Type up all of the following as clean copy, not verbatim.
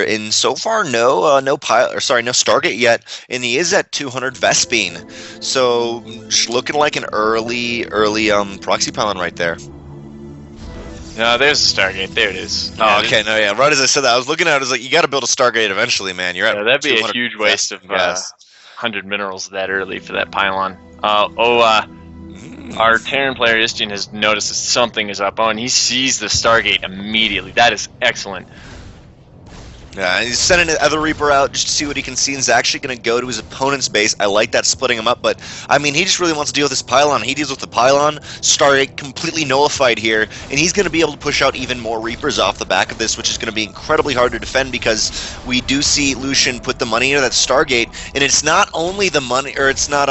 here, and so far no pilot, or sorry, no Stargate yet, and he is at 200 Vespine, so just looking like an early proxy pylon right there. No, there's the Stargate. There it is. Oh, okay, no, yeah. Right as I said that, I was looking at it, I was like, you got to build a Stargate eventually, man. You're at that'd be a huge waste of 100 minerals that early for that pylon. Our Terran player Istian has noticed that something is up. Oh, and he sees the Stargate immediately. That is excellent. Yeah, he's sending the other Reaper out just to see what he can see, and he's actually going to go to his opponent's base. I like that, splitting him up, but, I mean, he just really wants to deal with this pylon. He deals with the pylon, Stargate completely nullified here, and he's going to be able to push out even more Reapers off the back of this, which is going to be incredibly hard to defend, because we do see Lucien put the money into that Stargate, and it's not only the money, or it's not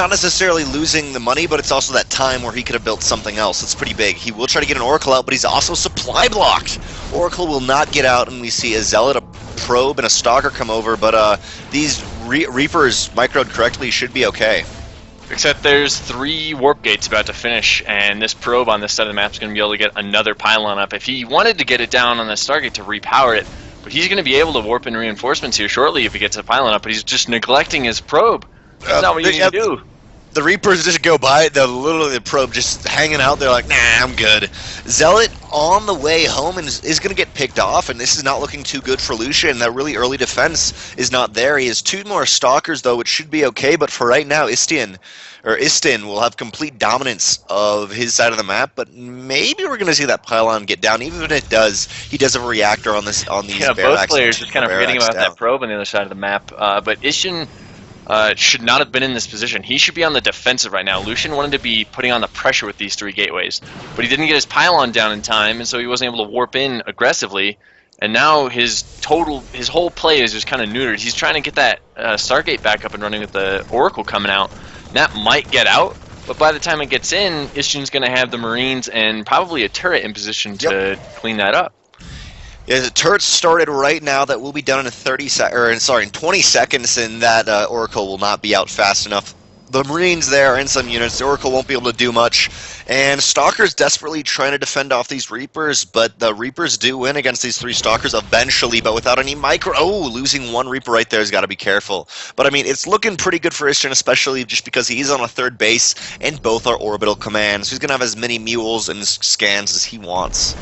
necessarily losing the money, but it's also that time where he could have built something else. It's pretty big. He will try to get an Oracle out, but he's also supply blocked. Oracle will not get out, and we see a Zealot, a Probe, and a Stalker come over, but these Reapers, microed correctly, should be okay. Except there's 3 warp gates about to finish, and this Probe on this side of the map is going to be able to get another pylon up. If he wanted to get it down on the Stargate to repower it, but he's going to be able to warp in reinforcements here shortly if he gets a pylon up, but he's just neglecting his Probe. That's not what you need to do. The Reapers just go by, literally the Probe just hanging out there like, nah, I'm good. Zealot on the way home and is going to get picked off, and this is not looking too good for Lucien. That really early defense is not there. He has 2 more Stalkers, though, which should be okay, but for right now, Istian will have complete dominance of his side of the map, but maybe we're going to see that pylon get down. Even if it does, he does have a reactor on these both players just kind of forgetting about that Probe on the other side of the map, but Istian should not have been in this position. He should be on the defensive right now. Lucien wanted to be putting on the pressure with these 3 gateways, but he didn't get his pylon down in time, and so he wasn't able to warp in aggressively. And now his whole play is just kind of neutered. He's trying to get that Stargate back up and running with the Oracle coming out. That might get out, but by the time it gets in, Istian's going to have the Marines and probably a turret in position to clean that up. Yeah, the turret's started right now. That will be done in 20 seconds, and that Oracle will not be out fast enough. The Marines there and some units, the Oracle won't be able to do much, and Stalker's desperately trying to defend off these Reapers, but the Reapers do win against these 3 Stalkers eventually, but without any micro. Oh, losing 1 Reaper right there has got to be careful. But I mean, it's looking pretty good for Istian, especially just because he's on a 3rd base, and both are orbital commands. So he's going to have as many mules and scans as he wants.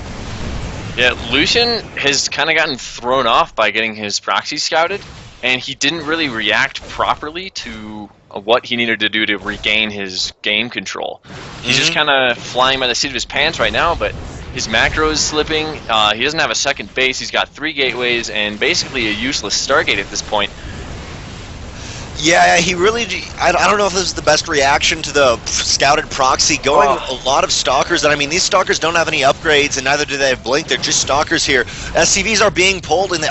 Yeah, Lucien has kind of gotten thrown off by getting his proxy scouted, and he didn't really react properly to what he needed to do to regain his game control. He's just kind of flying by the seat of his pants right now, but his macro is slipping. He doesn't have a 2nd base. He's got 3 gateways and basically a useless Stargate at this point. Yeah, he really... I don't know if this is the best reaction to the scouted proxy. Going with a lot of Stalkers, and I mean, these Stalkers don't have any upgrades, and neither do they have Blink. They're just Stalkers here. SCVs are being pulled, and they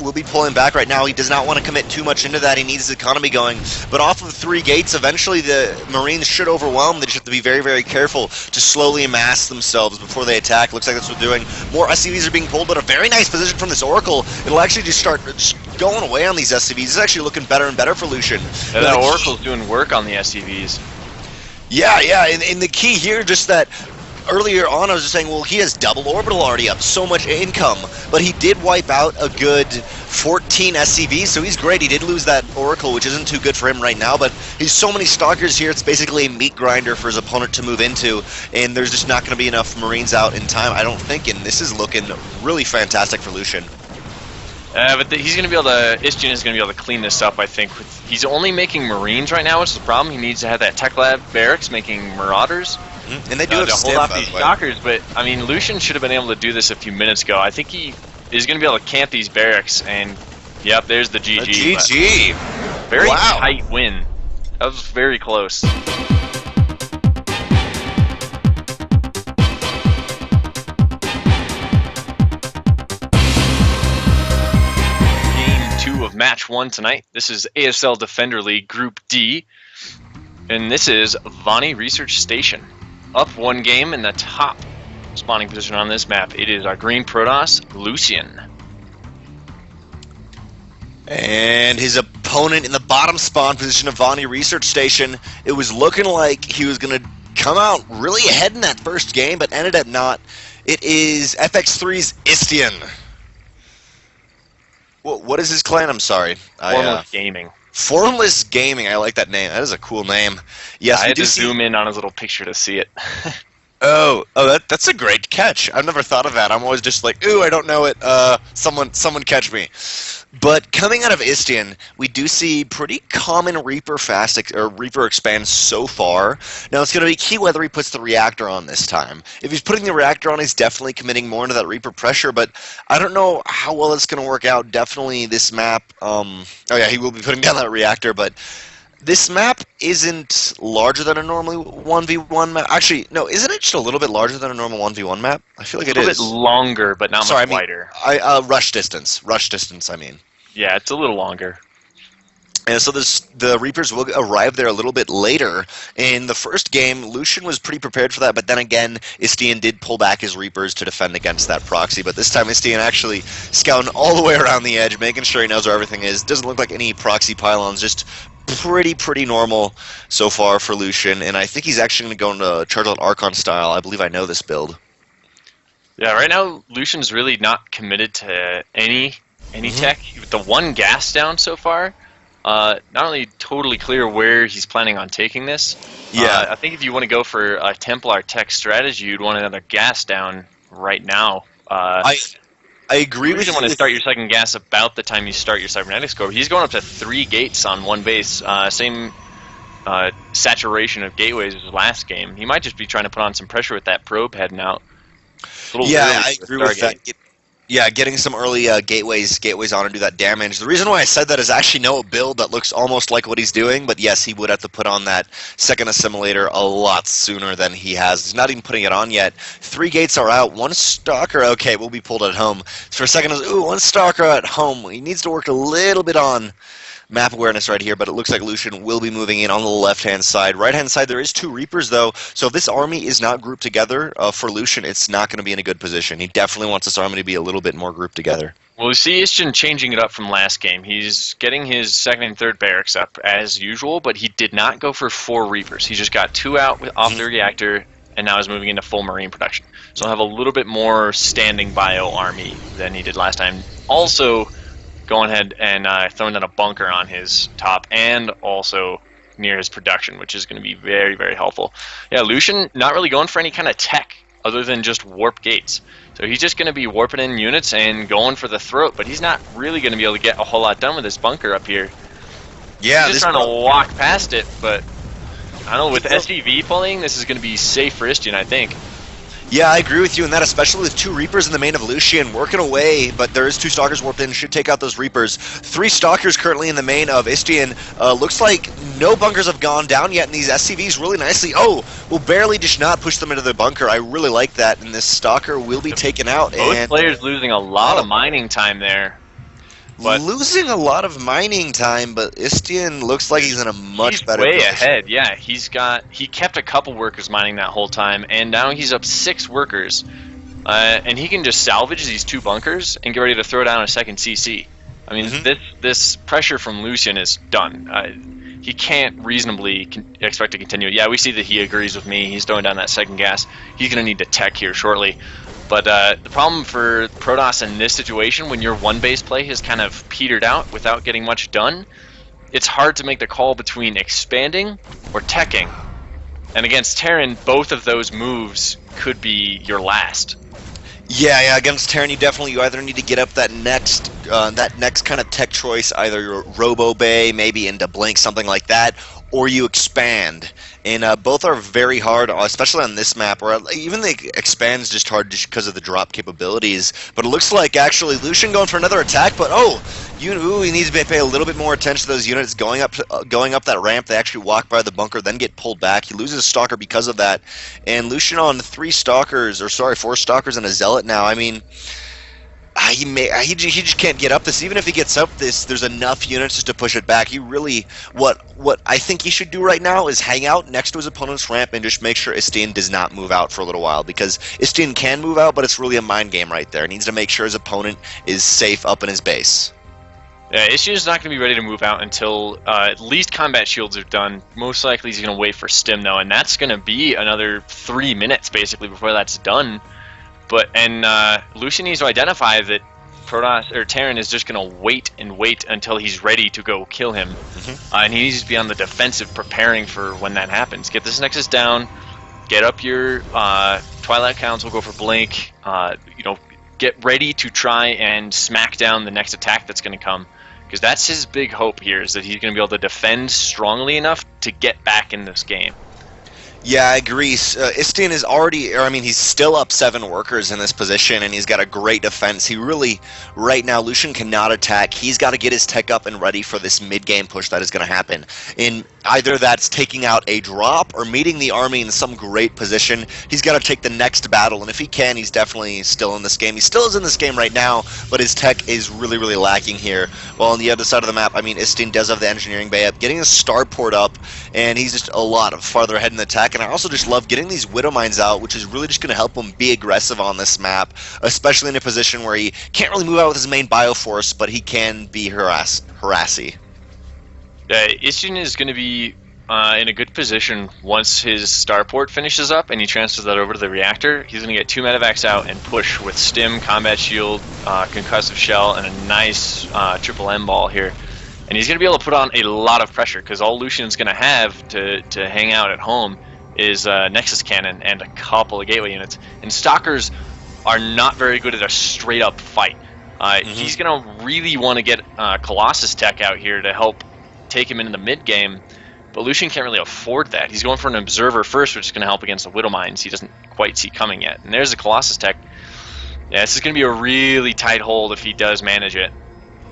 will be pulling back right now. He does not want to commit too much into that. He needs his economy going. But off of 3 gates, eventually the Marines should overwhelm. They just have to be very, very careful to slowly amass themselves before they attack. Looks like that's what they're doing. More SCVs are being pulled, but a very nice position from this Oracle. It'll actually just start going away on these SCVs. It's actually looking better and better for Lucien. Yeah, that Oracle's doing work on the SCVs. Yeah, and the key here, just that earlier on I was just saying, well, he has double orbital already up, so much income, but he did wipe out a good 14 SCVs, so he's great. He did lose that Oracle, which isn't too good for him right now, but he's so many Stalkers here, it's basically a meat grinder for his opponent to move into, and there's just not going to be enough Marines out in time, I don't think, and this is looking really fantastic for Lucien. But he's going to be able to, Istian is going to be able to clean this up, I think. He's only making Marines right now, which is the problem. He needs to have that Tech Lab barracks making Marauders. And they do have to hold off these Stalkers, but I mean, Lucien should have been able to do this a few minutes ago. I think he is going to be able to camp these barracks, and yep, there's the GG. The GG! Very tight win. That was very close. Of match 1 tonight. This is ASL Defender League Group D, and this is Vonnie Research Station. Up 1 game in the top spawning position on this map. It is our green Protoss, Lucien. And his opponent in the bottom spawn position of Vonnie Research Station, it was looking like he was going to come out really ahead in that first game, but ended up not. It is FX3's Istian. What is his clan? I'm sorry. Formless Gaming. Formless Gaming. I like that name. That is a cool name. Yes, I had to zoom in on his little picture to see it. That's a great catch. I've never thought of that. I'm always just like, ooh, I don't know it. Someone catch me. But coming out of Istian, we do see pretty common Reaper Reaper expands so far. Now it's going to be key whether he puts the reactor on this time. If he's putting the reactor on, he's definitely committing more into that Reaper pressure. But I don't know how well it's going to work out. Definitely this map. Oh yeah, he will be putting down that reactor, but. This map isn't larger than a normal 1v1 map. Actually, no, isn't it just a little bit larger than a normal 1v1 map? I feel like it is. A little bit longer, but not much wider. Rush distance. Rush distance, I mean. Yeah, it's a little longer. And so the Reapers will arrive there a little bit later. In the first game, Lucien was pretty prepared for that, but then again, Istian did pull back his Reapers to defend against that proxy. But this time, Istian actually scouting all the way around the edge, making sure he knows where everything is. Doesn't look like any proxy pylons, just pretty normal so far for Lucien. And I think he's actually going to go into Charge Out Archon style. I believe I know this build. Yeah, right now, Lucien's really not committed to any tech. With the one gas down so far, not only totally clear where he's planning on taking this. Yeah, I think if you want to go for a Templar tech strategy, you'd want another gas down right now. I agree with you. You want to start your second gas about the time you start your cybernetics core. He's going up to 3 gates on one base. Same saturation of gateways as last game. He might just be trying to put on some pressure with that probe heading out. Yeah, I agree with that. Yeah, getting some early gateways on and do that damage. The reason why I said that is I actually know a build that looks almost like what he's doing, but yes, he would have to put on that second assimilator a lot sooner than he has. He's not even putting it on yet. 3 gates are out. 1 stalker, okay, will be pulled at home. For a second, I was, ooh, 1 stalker at home. He needs to work a little bit on map awareness right here, but it looks like Lucien will be moving in on the left-hand side. Right-hand side, there is 2 Reapers, though, so if this army is not grouped together for Lucien, it's not going to be in a good position. He definitely wants this army to be a little bit more grouped together. Well, we see Istian changing it up from last game. He's getting his second and third barracks up as usual, but he did not go for 4 Reapers. He just got 2 out off the reactor, and now is moving into full Marine production. So he'll have a little bit more standing bio army than he did last time. Also, going ahead and throwing down a bunker on his top and also near his production, which is going to be very helpful. Yeah, Lucien not really going for any kind of tech other than just warp gates. So he's just going to be warping in units and going for the throat, but he's not really going to be able to get a whole lot done with this bunker up here. Yeah, he's just trying to walk past it, but I don't know, with SCV pulling, this is going to be safe for Istian, I think. Yeah, I agree with you in that, especially with 2 Reapers in the main of Lucien working away, but there is 2 Stalkers warped in, should take out those Reapers. 3 Stalkers currently in the main of Istian. Looks like no bunkers have gone down yet, and these SCVs really nicely, will barely just not push them into the bunker. I really like that, and this Stalker will be taken out. Both players losing a lot of mining time there. But losing a lot of mining time, but Istian looks like he's in a much better position. He's way ahead, yeah. He kept a couple workers mining that whole time, and now he's up 6 workers. And he can just salvage these 2 bunkers and get ready to throw down a second CC. I mean, this pressure from Lucien is done. He can't reasonably expect to continue. Yeah, we see that he agrees with me. He's throwing down that second gas. He's going to need to tech here shortly. But the problem for Protoss in this situation, when your one base play has kind of petered out without getting much done, it's hard to make the call between expanding or teching. And against Terran, both of those moves could be your last. Yeah, against Terran, you either need to get up that next kind of tech choice, either your Robo Bay, maybe into Blink, something like that, or you expand. And both are very hard, especially on this map, where even the expand's just hard just because of the drop capabilities. But it looks like actually Lucien going for another attack, but he needs to pay a little bit more attention to those units going up that ramp. They actually walk by the bunker, then get pulled back. He loses a Stalker because of that. And Lucien on 4 Stalkers and a Zealot now. I mean, he just can't get up this. Even if he gets up this, there's enough units just to push it back. He really, what I think he should do right now is hang out next to his opponent's ramp and just make sure Istian does not move out for a little while, because Istian can move out, but it's really a mind game right there. He needs to make sure his opponent is safe up in his base. Yeah, Istian's not going to be ready to move out until at least combat shields are done. Most likely he's going to wait for stim, though, and that's going to be another 3 minutes, basically, before that's done. Lucien needs to identify that Protoss or Terran is just going to wait and wait until he's ready to go kill him. And he needs to be on the defensive, preparing for when that happens. Get this Nexus down, get up your Twilight Council, go for Blink, get ready to try and smack down the next attack that's going to come. Because that's his big hope here, is that he's going to be able to defend strongly enough to get back in this game. Yeah, I agree. Istian is he's still up 7 workers in this position, and he's got a great defense. He really, right now, Lucien cannot attack. He's got to get his tech up and ready for this mid-game push that is going to happen. In either that's taking out a drop or meeting the army in some great position. He's got to take the next battle, and if he can, he's definitely still in this game. He still is in this game right now, but his tech is really, really lacking here. While on the other side of the map, Istian does have the engineering bay up, getting a starport up, and he's just a lot farther ahead in the attack. And I also just love getting these Widow Mines out, which is really just going to help him be aggressive on this map, especially in a position where he can't really move out with his main Bioforce, but he can be harassy. Istian is going to be in a good position once his starport finishes up and he transfers that over to the reactor. He's going to get 2 medevacs out and push with Stim, Combat Shield, Concussive Shell, and a nice Triple M ball here. And he's going to be able to put on a lot of pressure, because all Lucien's going to have to hang out at home is Nexus Cannon and a couple of gateway units. And Stalkers are not very good at a straight-up fight. He's going to really want to get Colossus tech out here to help take him into the mid-game, but Lucien can't really afford that. He's going for an Observer first, which is going to help against the Widow Mines he doesn't quite see coming yet. And there's the Colossus tech. Yeah, this is going to be a really tight hold if he does manage it.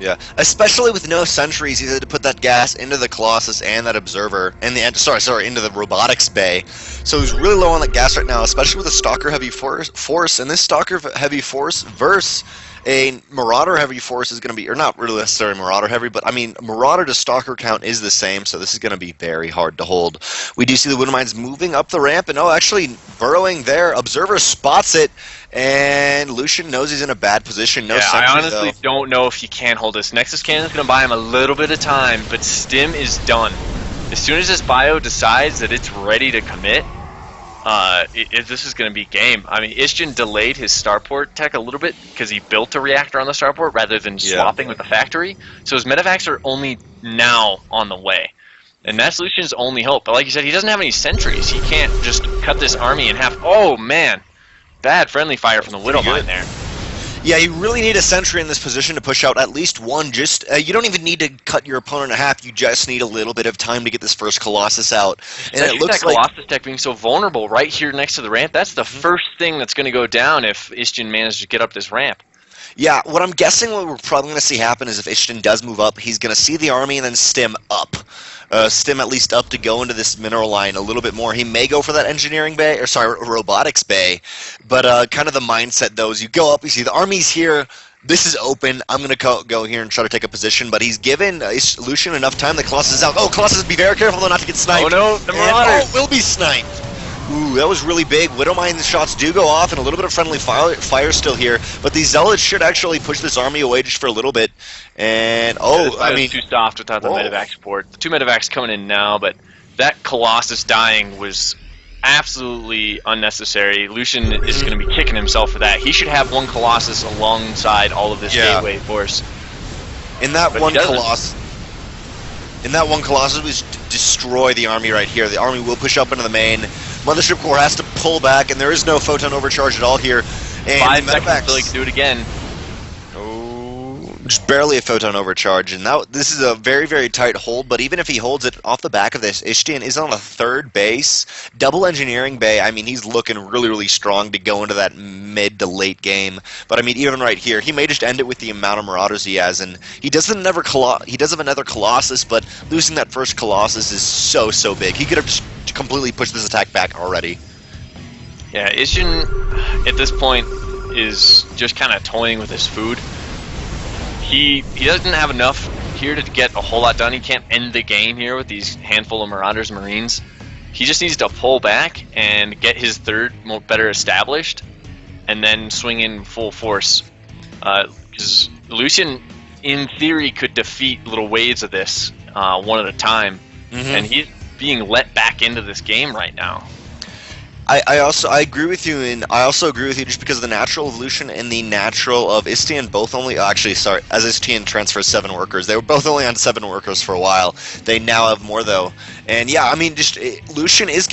Yeah, especially with no sentries, he had to put that gas into the Colossus and that Observer, and into the Robotics Bay. So he's really low on that gas right now, especially with a Stalker heavy force. And this Stalker heavy force versus a Marauder heavy force is going to be, or not really necessarily Marauder heavy, but Marauder to Stalker count is the same, so this is going to be very hard to hold. We do see the Widow Mines moving up the ramp, and actually burrowing there. Observer spots it, and Lucien knows he's in a bad position. No sentry, I honestly don't know if he can hold this. Nexus Cannon's going to buy him a little bit of time, but Stim is done. As soon as this bio decides that it's ready to commit, this is going to be game. Istian delayed his starport tech a little bit because he built a reactor on the starport rather than swapping with the factory. So his medevacs are only now on the way. And that's Lucien's only hope. But like you said, he doesn't have any sentries. He can't just cut this army in half. Oh, man. Bad friendly fire from the Widow Mine there. Yeah, you really need a sentry in this position to push out at least one. You don't even need to cut your opponent in half. You just need a little bit of time to get this first Colossus out. And it looks that Colossus tech being so vulnerable right here next to the ramp, that's the first thing that's going to go down if Istian manages to get up this ramp. Yeah, what I'm guessing what we're probably going to see happen is if Istian does move up, he's going to see the army and then Stim up. Stim at least up to go into this mineral line a little bit more. He may go for that engineering bay, robotics bay, but kind of the mindset though is you go up, you see the army's here, this is open, I'm going to go here and try to take a position, but he's given Lucien enough time. The Colossus is out. Oh, Colossus, be very careful though not to get sniped. Oh no, the Marauder will be sniped. Ooh, that was really big. Widow Mine shots do go off, and a little bit of friendly fire still here. But these Zealots should actually push this army away just for a little bit. And, too soft without the medevac support. The 2 medevacs coming in now, but that Colossus dying was absolutely unnecessary. Lucien is going to be kicking himself for that. He should have 1 Colossus alongside all of this gateway force. In that one Colossus was destroy the army right here. The army will push up into the main. Mothership Core has to pull back, and there is no photon overcharge at all here. And 5 seconds until he can do it again. Just barely a photon overcharge, and this is a very, very tight hold, but even if he holds it off the back of this, Istian is on a 3rd base, double engineering bay. He's looking really, really strong to go into that mid to late game, but even right here, he may just end it with the amount of Marauders he has, and he does have another Colossus, but losing that first Colossus is so big. He could have just completely pushed this attack back already. Yeah, Istian, at this point, is just kind of toying with his food. He doesn't have enough here to get a whole lot done. He can't end the game here with these handful of Marauders Marines. He just needs to pull back and get his 3rd better established, and then swing in full force. Because Lucien, in theory, could defeat little waves of this one at a time, and he's being let back into this game right now. I agree with you, and I also agree with you just because of the natural of Lucien and the natural of Istian both only actually sorry, as Istian transfers 7 workers. They were both only on 7 workers for a while. They now have more though. And yeah, I mean Lucien is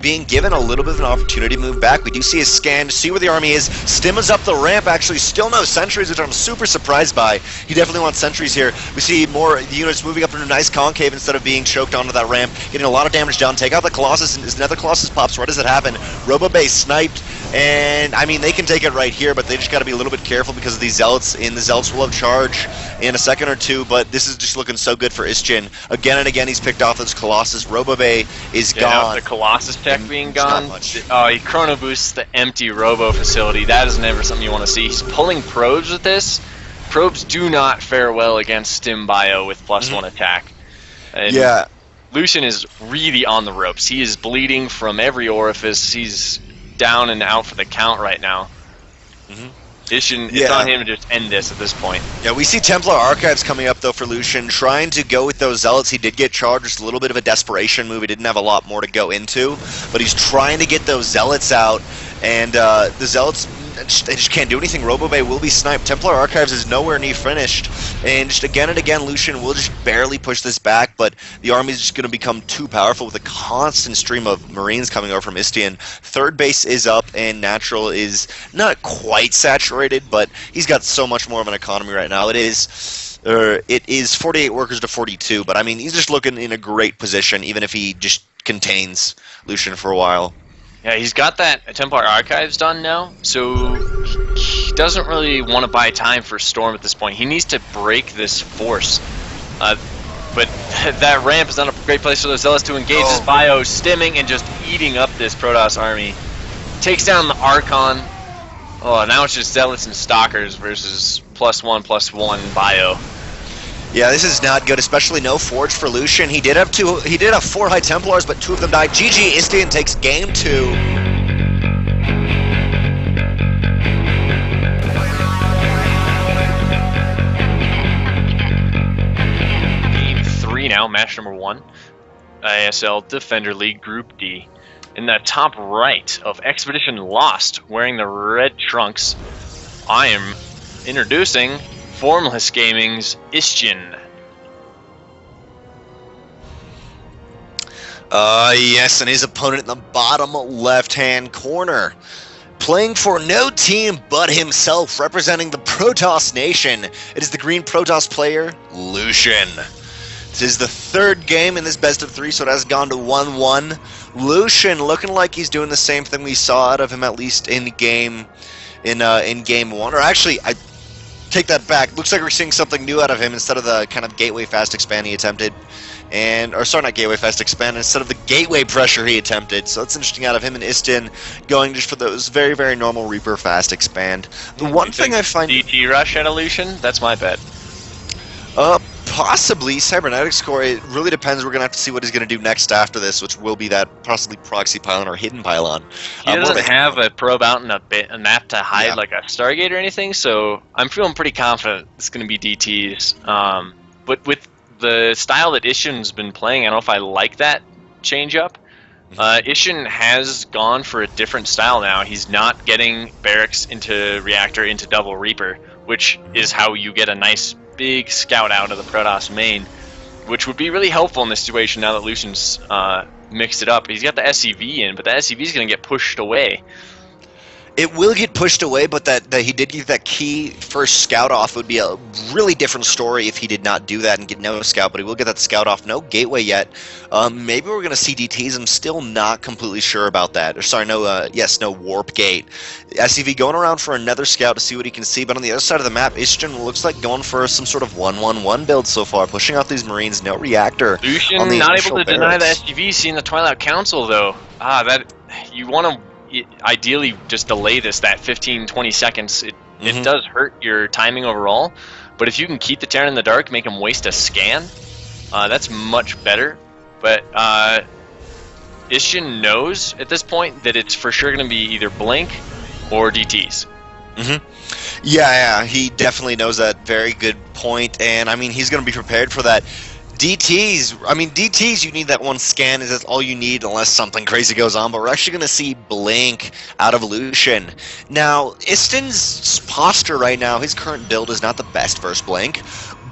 being given a little bit of an opportunity to move back. We do see a scan to see where the army is. Stim is up the ramp, actually still no sentries, which I'm super surprised by. He definitely wants sentries here. We see more units moving up into a nice concave instead of being choked onto that ramp, getting a lot of damage done. Take out the Colossus, and another Colossus pops. Where does it happen? RoboBay sniped, and I mean they can take it right here, but they just got to be a little bit careful because of these Zealots, and the Zealots will have charge in a second or two, but this is just looking so good for Istian. Again and again he's picked off this Colossus. RoboBay is gone. The Colossus tech being gone. Oh, he chrono boosts the empty Robo facility. That is never something you want to see. He's pulling probes with this. Probes do not fare well against Stim Bio with +1 attack. And yeah. Lucien is really on the ropes. He is bleeding from every orifice. He's down and out for the count right now. Istian, it's on him to just end this point. Yeah, we see Templar Archives coming up though for Lucien, trying to go with those Zealots. He did get charged, just a little bit of a desperation move. He didn't have a lot more to go into, but he's trying to get those Zealots out, and the Zealots, they just can't do anything. RoboBay will be sniped. Templar Archives is nowhere near finished, and just again and again Lucien will just barely push this back, but the army is just going to become too powerful with a constant stream of Marines coming over from Istian. Third base is up, and Natural is not quite saturated, but he's got so much more of an economy right now. It is 48 workers to 42, but I mean he's just looking in a great position, even if he just contains Lucien for a while. Yeah, he's got that Templar Archives done now, so he doesn't really want to buy time for Storm at this point. He needs to break this force. But that ramp is not a great place for the Zealots to engage. This Bio stimming and just eating up this Protoss army. Takes down the Archon. Oh, now it's just Zealots and Stalkers versus +1/+1 Bio. Yeah, this is not good, especially no Forge for Lucien. He did have 4 High Templars, but 2 of them died. GG, Istian takes game 2. Game 3 now, match number 1. ISL Defender League Group D. In the top right of Expedition Lost, wearing the red trunks, I am introducing Formless Gaming's Istian. Yes, and his opponent in the bottom left-hand corner. Playing for no team but himself, representing the Protoss Nation. It is the green Protoss player, Lucien. This is the 3rd game in this best of 3, so it has gone to 1-1. Lucien looking like he's doing the same thing we saw out of him at least in game 1. Or actually, I take that back. Looks like we're seeing something new out of him instead of the kind of gateway fast expand he attempted. Not gateway fast expand, instead of the gateway pressure he attempted. So it's interesting out of him and Istian going just for those very, very normal Reaper fast expand. The one thing I find... DT rush at Lucien? That's my bet. Possibly Cybernetics Core. It really depends. We're gonna have to see what he's gonna do next after this, which will be that possibly proxy pylon or hidden pylon. He doesn't have a probe out in a map to hide like a Stargate or anything, so I'm feeling pretty confident it's gonna be DTs. But with the style that Istian's been playing, I don't know if I like that change up. Istian has gone for a different style now. He's not getting barracks into reactor into double Reaper, which is how you get a nice big scout out of the Protoss main, which would be really helpful in this situation now that Lucien's mixed it up. He's got the SCV in, but the SCV is going to get pushed away. It will get pushed away, but that he did get that key first scout off would be a really different story if he did not do that and get no scout, but he will get that scout off. No gateway yet. Maybe we're going to see DTs. I'm still not completely sure about that. Or sorry, no warp gate. SCV going around for another scout to see what he can see, but on the other side of the map, Istian looks like going for some sort of 1-1-1 build so far, pushing out these Marines, no reactor. Lucien not able to deny the SCV, seeing the Twilight Council though. That you want to ideally just delay that 15-20 seconds. It does hurt your timing overall, but if you can keep the Terran in the dark, make him waste a scan, that's much better. But Istian knows at this point that it's for sure going to be either Blink or DTs. Yeah, he definitely knows that. Very good point, and I mean he's going to be prepared for that. DTs, I mean, DTs, you need that one scan, is that's all you need unless something crazy goes on, but we're actually going to see Blink out of Lucien. Now, Istian's posture right now, his current build is not the best versus Blink,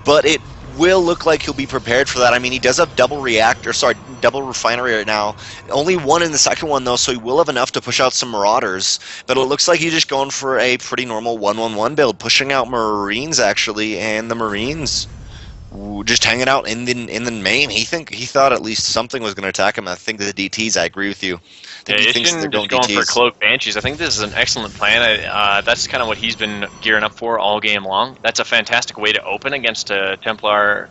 but it will look like he'll be prepared for that. I mean, he does have double refinery right now. Only one in the second one, though, so he will have enough to push out some Marauders, but it looks like he's just going for a pretty normal 1-1-1 build, pushing out Marines, actually, and the Marines just hanging out in the main. He thought at least something was going to attack him. I think the DTs. I agree with you. Yeah, Istian just going for Cloak Banshees. I think this is an excellent plan. That's kind of what he's been gearing up for all game long. That's a fantastic way to open against a Templar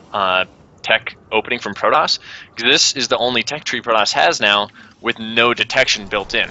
tech opening from Protoss, because this is the only tech tree Protoss has now with no detection built in.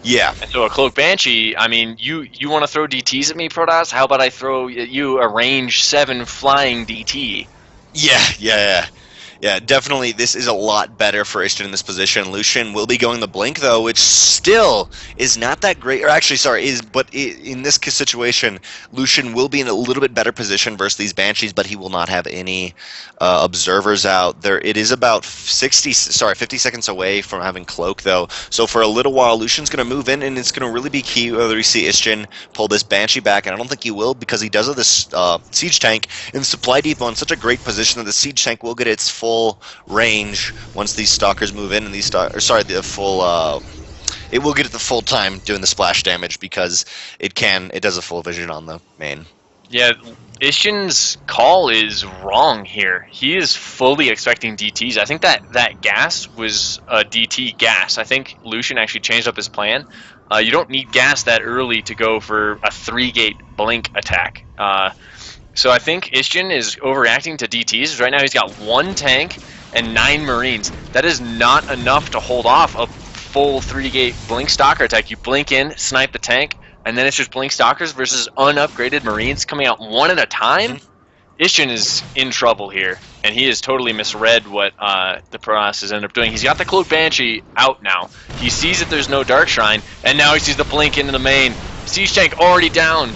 Yeah. And so a Cloak Banshee, I mean, you want to throw DTs at me, Protoss? How about I throw you a range 7 flying DT? Yeah, definitely this is a lot better for Istian in this position. Lucien will be going the Blink, though, which still is not that great. Or actually, sorry, in this situation, Lucien will be in a little bit better position versus these Banshees, but he will not have any observers out. It is about 50 seconds away from having Cloak, though. So for a little while, Lucien's going to move in, and it's going to really be key whether we see Istian pull this Banshee back, and I don't think he will, because he does have this Siege Tank and Supply Depot in such a great position that the Siege Tank will get its full range once these Stalkers move in, and it will get it the full time doing the splash damage, because it does a full vision on the main. Yeah, Istian's call is wrong here. He is fully expecting DTs. I think that gas was a DT gas. I think Lucien actually changed up his plan. You don't need gas that early to go for a 3-gate Blink attack. So I think Istian is overreacting to DTs. Right now he's got 1 tank and 9 Marines. That is not enough to hold off a full 3-gate Blink Stalker attack. You blink in, snipe the tank, and then it's just Blink Stalkers versus unupgraded Marines coming out one at a time. Istian is in trouble here, and he has totally misread what the Protoss has ended up doing. He's got the Cloak Banshee out now. He sees that there's no Dark Shrine, and now he sees the Blink into the main. Siege Tank already down.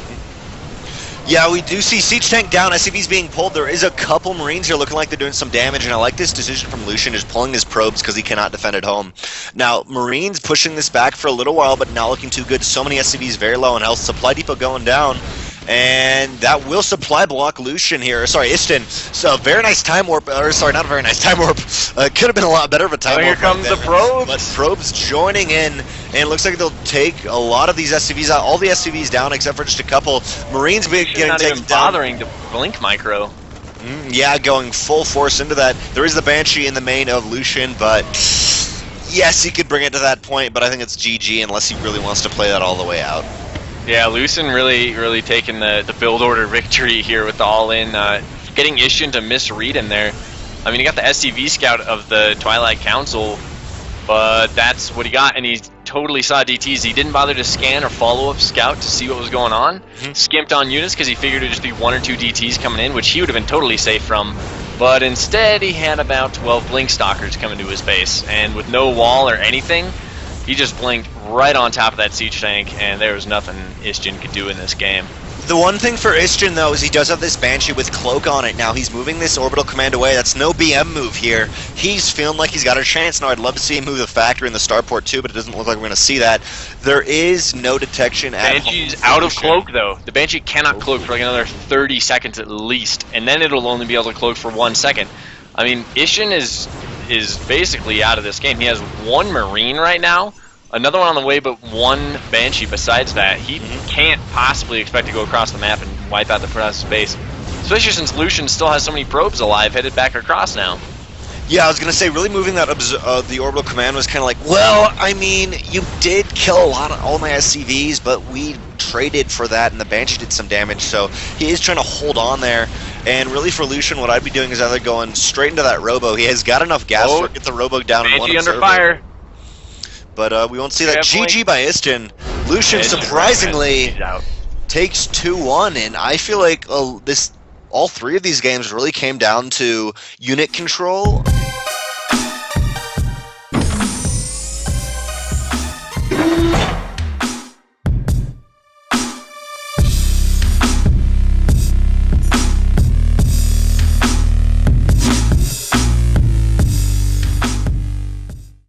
Yeah, we do see Siege Tank down, SCVs being pulled. There is a couple Marines here looking like they're doing some damage, and I like this decision from Lucien, just pulling his probes because he cannot defend at home. Now, Marines pushing this back for a little while, but not looking too good. So many SCVs very low in health. Supply Depot going down, and that will supply block Lucien here. Sorry, Istian. So, very nice time warp. Or, sorry, not a very nice time warp. Could have been a lot better of a time warp. Here comes the probes. But probes joining in, and it looks like they'll take a lot of these SCVs out. All the SCVs down except for just a couple. Marines getting taken down. Not even bothering to blink micro. Yeah, going full force into that. There is the Banshee in the main of Lucien, but yes, he could bring it to that point, but I think it's GG unless he really wants to play that all the way out. Yeah, Lucien really taking the build order victory here with the all-in, getting Istian to misread him there. I mean, he got the SCV scout of the Twilight Council, but that's what he got, and he totally saw DTs. He didn't bother to scan or follow up scout to see what was going on. Skimped on units because he figured it would just be 1 or 2 DTs coming in, which he would have been totally safe from. But instead, he had about 12 Blink Stalkers coming to his base, and with no wall or anything, he just blinked right on top of that Siege Tank, and there was nothing Istian could do in this game. The one thing for Istian, though, is he does have this Banshee with Cloak on it. Now he's moving this Orbital Command away. That's no BM move here. He's feeling like he's got a chance. Now I'd love to see him move the Factory and the Starport too, but it doesn't look like we're going to see that. There is no detection at Banshee's out of Cloak, though. The Banshee cannot cloak for like another 30 seconds at least, and then it'll only be able to cloak for 1 second. I mean, Istian is basically out of this game. He has 1 Marine right now, another one on the way, but 1 Banshee besides that. He can't possibly expect to go across the map and wipe out the Protoss base, especially since Lucien still has so many probes alive headed back across now. Yeah, I was going to say, really moving that the Orbital Command was kind of like, well, I mean, you did kill all my SCVs, but we traded for that, and the Banshee did some damage, so he is trying to hold on there. And really for Lucien, what I'd be doing is either going straight into that Robo. He has got enough gas to get the Robo down in 1 Banshee under observer. Fire. But we won't see that. GG by Istian. Lucien surprisingly takes 2-1, and I feel like all 3 of these games really came down to unit control.